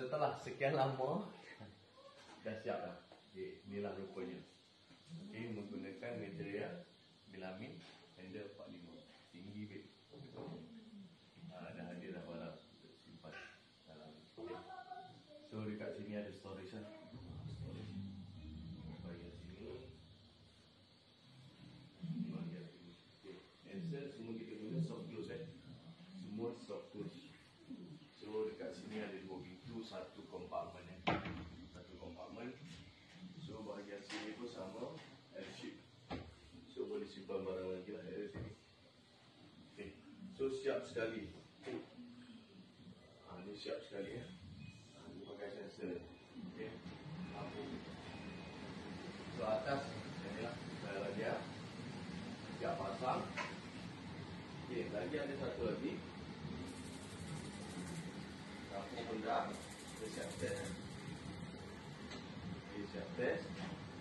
setelah sekian lama dah siap dah. Okay, inilah rupanya. Okay, menggunakan material melamin handle 45 tinggi bit. Dah hadir dah walau untuk simpan dalam. Okay. So dekat sini ada storage lah. Storage bahagian sini, bahagian sini. Okay. Answer semua kita guna soft close semua soft close. So dekat sini ada dua pintu, satu kompartmen satu kompartmen. So bahagian sini pun sama, L-shape. So boleh simpan barang lagi lah dari sini. Okay. So siap sekali. Ni siap sekali ya. Ni pakai sensor. Okay. Lampu. So atas inilah dalam dia siap pasang. Okay, lagi ada satu lagi. Lampu benda. Kita siap test. Okay, siap test.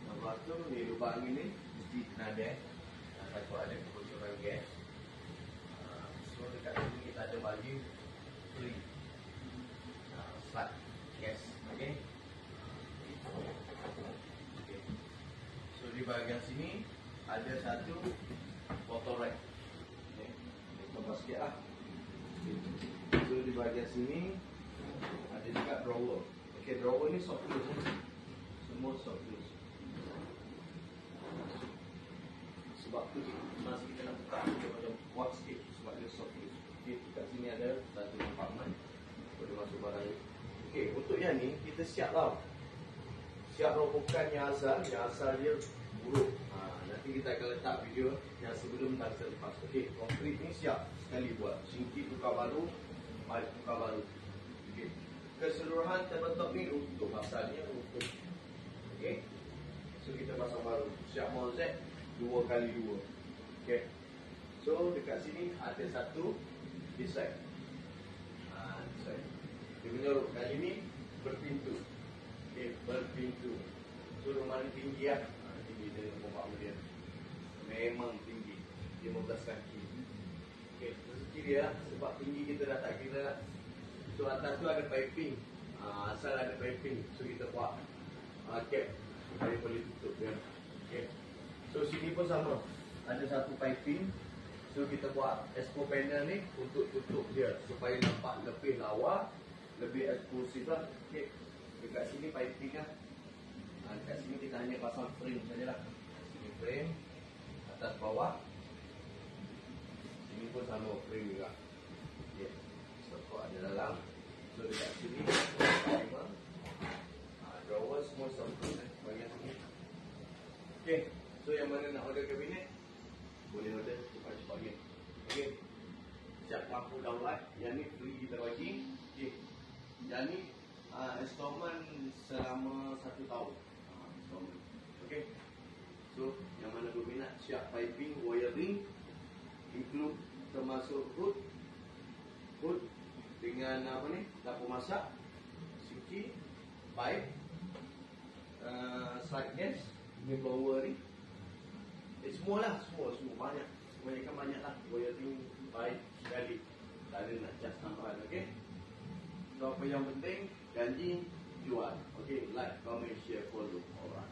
Lepas tu ni lubang ini mesti kena ada. Takut ada kebocoran gas. So dekat sini kita ada bagi free start gas. Okay. Okay. So di bahagian sini ada satu botol rack. Okay. Kita sikit lah. Okay. So di bahagian sini ada juga drawer. Okay, drawer ni soft close. Semua soft close. Sebab tu masa kita nak buka kita macam kuat sikit sebab dia soft close. Okay, dekat sini ada satu kompartmen boleh masuk barang ni. Okay, untuk yang ni kita siap tau. Siap robokan yang asal dia buruk. Nanti kita akan letak video yang sebelum dan selepas. Okay, konkret ni siap sekali buat. Singkit tukar baru, pipe tukar baru. Okay, keseluruhan tabletop ni untuk asalnya untuk. Okay, so kita pasang baru. Siap Mozet 2x2. Okay, so dekat sini ada satu design. Design. Dia punya kali ni berpintu. Okay, berpintu. So rumah ni tinggi lah. Tinggi dia kompartmen dia. Memang tinggi. 15 kaki. Okay, rezeki dia lah. Sebab tinggi kita dah tak kira lah. So atas tu ada piping. Asal ada piping. So kita buat cap. Supaya boleh tutup dia. Okay. So sini pun sama. Ada satu piping. So kita buat expo panel ni untuk tutup dia supaya nampak lebih lawa, lebih eksklusif lah. Okay. Dekat sini piping lah. Dekat sini kita hanya pasang frame saja lah. Sini frame, atas bawah. Sini pun sama frame juga. Okay. So ada dalam. So dekat sini drawer semua sambung bahagian sini. Okay. So yang mana nak order kabinet boleh order cepat-cepat ni. Okay. Siap lampu downlight. Yang ni free kita bagi. Okay. Yang ni installment selama 1 tahun. Installment. Okay. So yang mana berminat siap piping, wiring, include termasuk hood dengan apa ni, dapur masak, siki, pipe, slide gas, ni blower ni. Semua lah, semua banyak. Kebanyakan banyak lah. Wiring baik sekali. Tak ada nak cas tambahan, okay? So apa yang penting, janji jual. Okay, like, comment, share, follow. Alright.